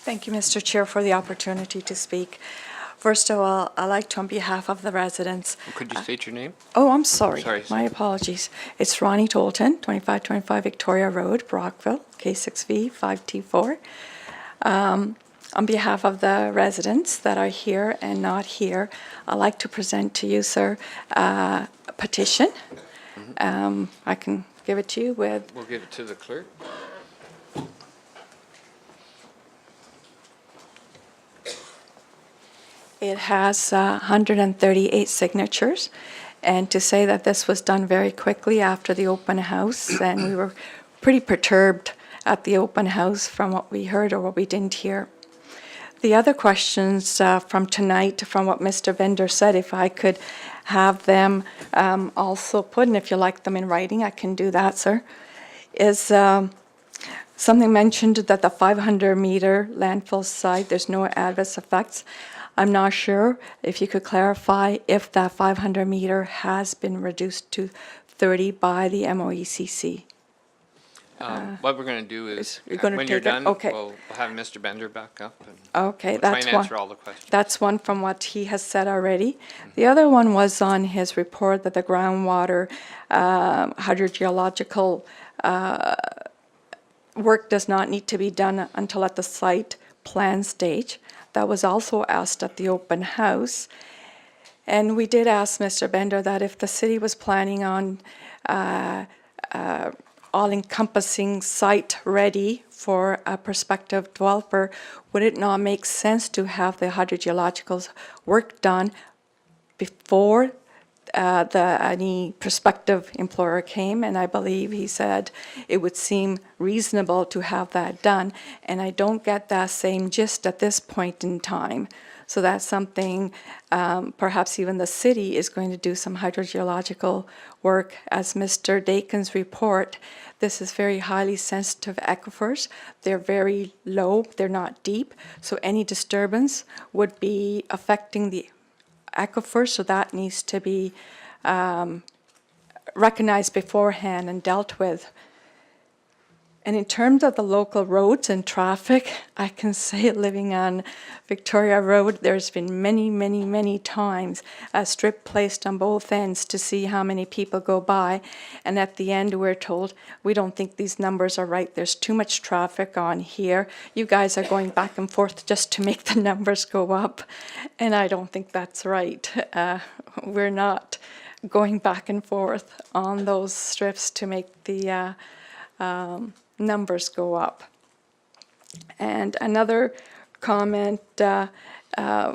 Thank you, Mr. Chair, for the opportunity to speak. First of all, I'd like to, on behalf of the residents. Could you state your name? Oh, I'm sorry. Sorry. My apologies. It's Rani, 2525 Victoria Road, Brockville, K6V 5T4. On behalf of the residents that are here and not here, I'd like to present to you, sir, a petition. I can give it to you with. We'll give it to the clerk. It has 138 signatures, and to say that this was done very quickly after the open house, and we were pretty perturbed at the open house from what we heard or what we didn't hear. The other questions from tonight, from what Mr. Bender said, if I could have them also put, and if you like them in writing, I can do that, sir, is something mentioned that the 500-meter landfill site, there's no adverse effects. I'm not sure if you could clarify if that 500-meter has been reduced to 30 by the MOECC. What we're going to do is, You're gonna when you're take it? done, Okay. we'll have Mr. Bender back up. And Okay, we'll try that's and answer all the questions. That's one from what he has said already. The other one was on his report that the groundwater hydrogeological work does not need to be done until at the site plan stage. That was also asked at the open house. And we did ask Mr. Bender that if the city was planning on all-encompassing site ready for a prospective developer, would it not make sense to have the hydrogeological work done before any prospective employer came? And I believe he said it would seem reasonable to have that done, and I don't get that same gist at this point in time. So that's something, perhaps even the city is going to do some hydrogeological work. As Mr. Dakin's report, this is very highly sensitive aquifers. They're very low, they're not deep, so any disturbance would be affecting the aquifer, so that needs to be recognized beforehand and dealt with. And in terms of the local roads and traffic, I can say living on Victoria Road, there's been many times a strip placed on both ends to see how many people go by. And at the end, we're told, we don't think these numbers are right. There's too much traffic on here. You guys are going back and forth just to make the numbers go up. And I don't think that's right. We're not going back and forth on those strips to make the numbers go up. And another comment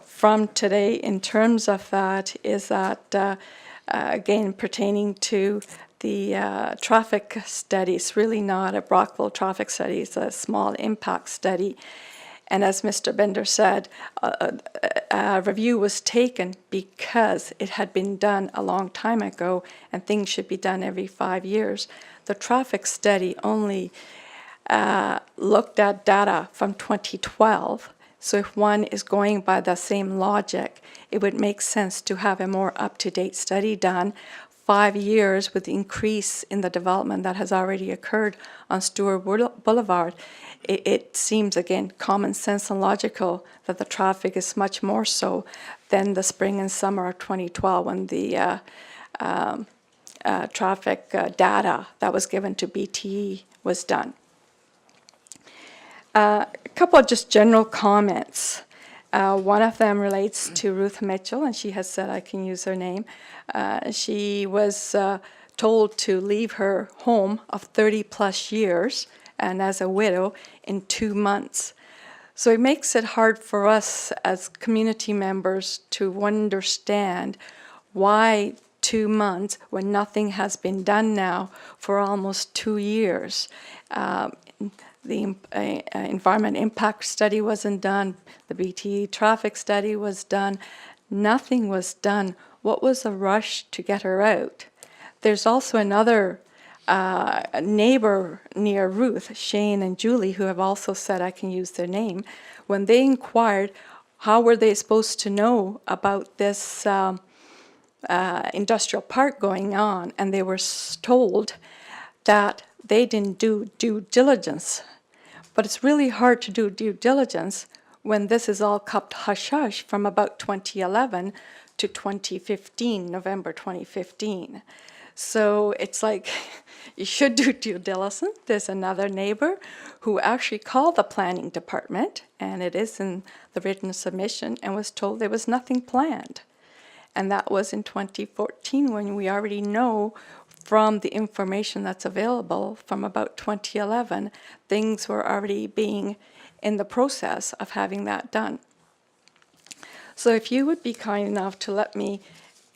from today in terms of that is that, again, pertaining to the traffic study, it's really not a Brockville traffic study, it's a small impact study. And as Mr. Bender said, a review was taken because it had been done a long time ago and things should be done every 5 years. The traffic study only looked at data from 2012. So if one is going by the same logic, it would make sense to have a more up-to-date study done 5 years with the increase in the development that has already occurred on Stewart Boulevard. It seems, again, common sense and logical that the traffic is much more so than the spring and summer of 2012 when the traffic data that was given to BTE was done. A couple of just general comments. One of them relates to Ruth Mitchell, and she has said I can use her name. She was told to leave her home of 30 plus years and as a widow in 2 months. So it makes it hard for us as community members to understand why 2 months when nothing has been done now for almost 2 years. The environment impact study wasn't done, the BTE traffic study was done, nothing was done. What was the rush to get her out? There's also another neighbor near Ruth, Shane and Julie, who have also said I can use their name. When they inquired, how were they supposed to know about this industrial park going on? And they were told that they didn't do due diligence. But it's really hard to do due diligence when this is all kept hush-hush from about 2011 to 2015, November 2015. So it's like, you should do due diligence. There's another neighbor who actually called the planning department, and it is in the written submission, and was told there was nothing planned. And that was in 2014, when we already know from the information that's available from about 2011, things were already being in the process of having that done. So if you would be kind enough to let me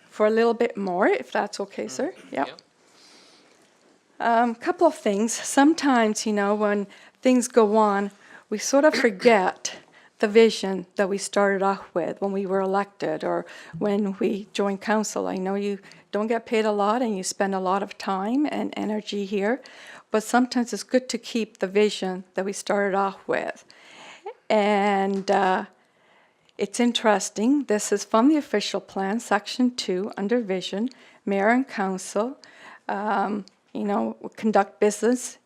for a little bit more, if that's okay, sir. Yeah. Couple of things. Sometimes, you know, when things go on, we sort of forget the vision that we started off with when we were elected or when we joined council. I know you don't get paid a lot and you spend a lot of time and energy here, but sometimes it's good to keep the vision that we started off with. And it's interesting. This is from the official plan, section 2, under vision. Mayor and council, conduct business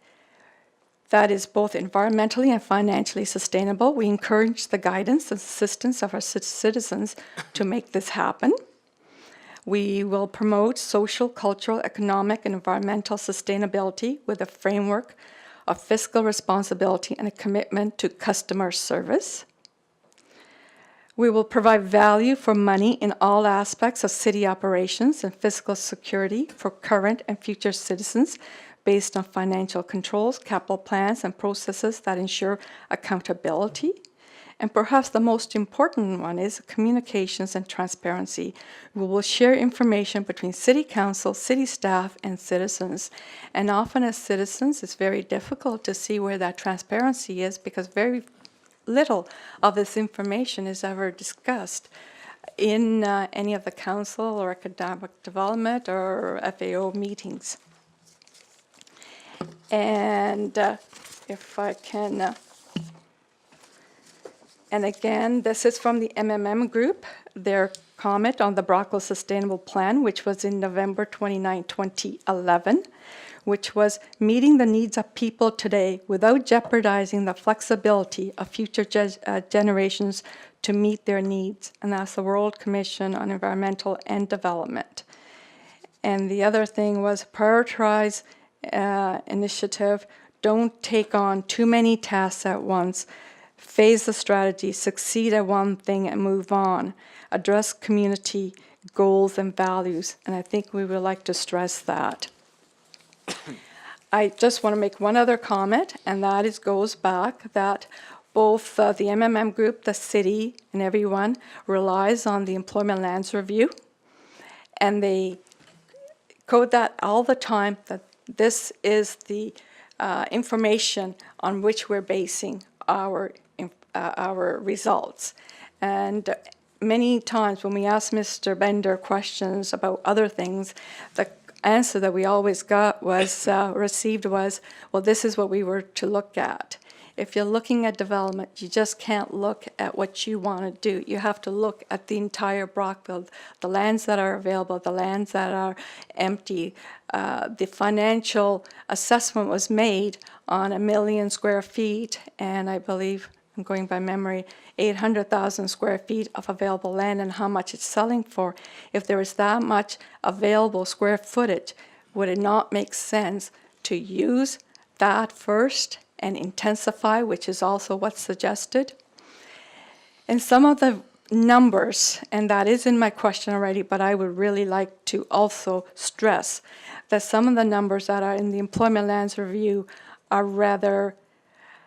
that is both environmentally and financially sustainable. We encourage the guidance and assistance of our citizens to make this happen. We will promote social, cultural, economic, and environmental sustainability with a framework of fiscal responsibility and a commitment to customer service. We will provide value for money in all aspects of city operations and fiscal security for current and future citizens based on financial controls, capital plans, and processes that ensure accountability. And perhaps the most important one is communications and transparency. We will share information between city council, city staff, and citizens. And often as citizens, it's very difficult to see where that transparency is because very little of this information is ever discussed in any of the council or academic development or FAO meetings. And if I can, and again, this is from the MMM group, their comment on the Brockville Sustainable Plan, which was in November 29, 2011, which was meeting the needs of people today without jeopardizing the flexibility of future generations to meet their needs. And that's the World Commission on Environmental and Development. And the other thing was prioritize initiative, don't take on too many tasks at once, phase the strategy, succeed at one thing and move on, address community goals and values. And I think we would like to stress that. I just want to make one other comment, and that is goes back that both the MMM group, the city, and everyone relies on the Employment Lands Review, and they code that all the time that this is the information on which we're basing our results. And many times when we ask Mr. Bender questions about other things, the answer that we always got was, received was, well, this is what we were to look at. If you're looking at development, you just can't look at what you want to do. You have to look at the entire Brockville, the lands that are available, the lands that are empty. The financial assessment was made on 1 million square feet, and I believe, I'm going by memory, 800,000 square feet of available land and how much it's selling for. If there is that much available square footage, would it not make sense to use that first and intensify, which is also what's suggested? And some of the numbers, and that is in my question already, but I would really like to also stress that some of the numbers that are in the Employment Lands Review are rather,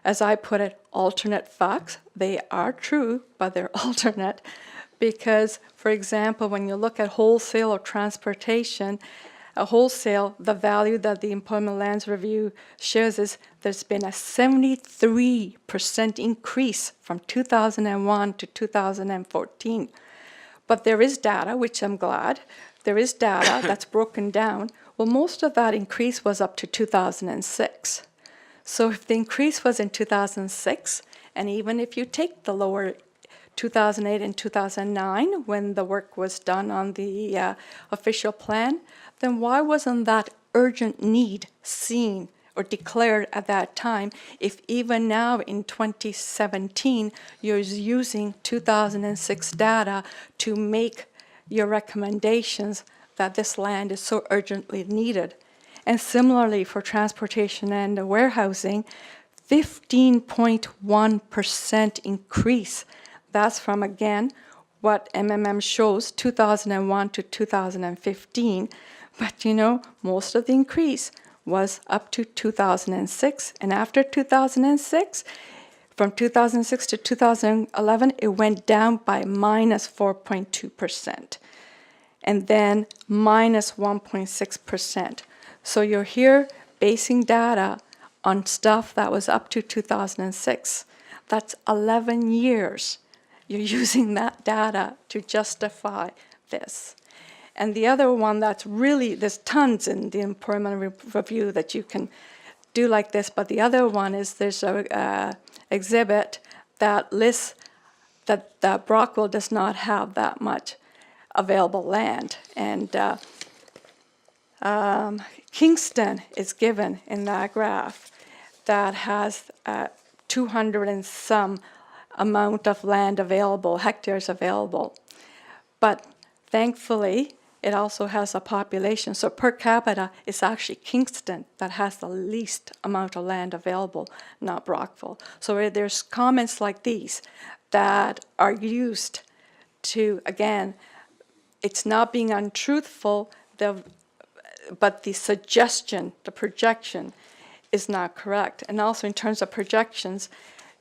as I put it, alternate facts. They are true, but they're alternate because, for example, when you look at wholesale or transportation, wholesale, the value that the Employment Lands Review shows is there's been a 73% increase from 2001 to 2014. But there is data, which I'm glad, there is data that's broken down. Well, most of that increase was up to 2006. So if the increase was in 2006, and even if you take the lower 2008 and 2009, when the work was done on the official plan, then why wasn't that urgent need seen or declared at that time, if even now in 2017 you're using 2006 data to make your recommendations that this land is so urgently needed. And similarly for transportation and warehousing, 15.1% increase. That's from, again, what MMM shows 2001 to 2015. But you know, most of the increase was up to 2006. And after 2006, from 2006 to 2011, it went down by minus 4.2%. And then minus 1.6%. So you're here basing data on stuff that was up to 2006. That's 11 years. You're using that data to justify this. And the other one that's really, there's tons in the employment review that you can do like this, but the other one is there's a exhibit that lists that Brockville does not have that much available land. And Kingston is given in that graph that has 200 and some amount of land available, hectares available. But thankfully, it also has a population. So per capita, it's actually Kingston that has the least amount of land available, not Brockville. So there's comments like these that are used to, again, it's not being untruthful, but the suggestion, the projection, is not correct. And also in terms of projections,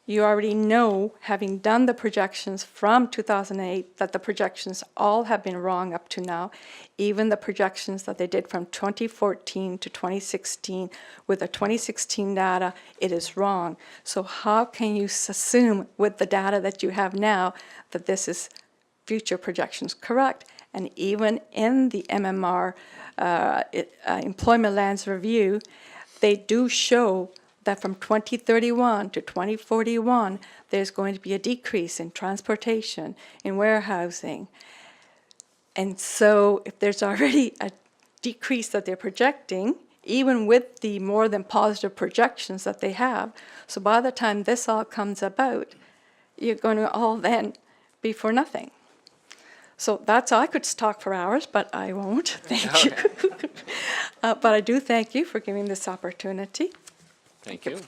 you already know, having done the projections from 2008, that the projections all have been wrong up to now. Even the projections that they did from 2014 to 2016, with the 2016 data, it is wrong. So how can you assume with the data that you have now that this is future projections correct? And even in the MMR Employment Lands Review, they do show that from 2031 to 2041, there's going to be a decrease in transportation, in warehousing. And so if there's already a decrease that they're projecting, even with the more than positive projections that they have, so by the time this all comes about, you're going to all then be for nothing. So that's all. I could talk for hours, but I won't. Thank you. But I do thank you for giving this opportunity. Thank you.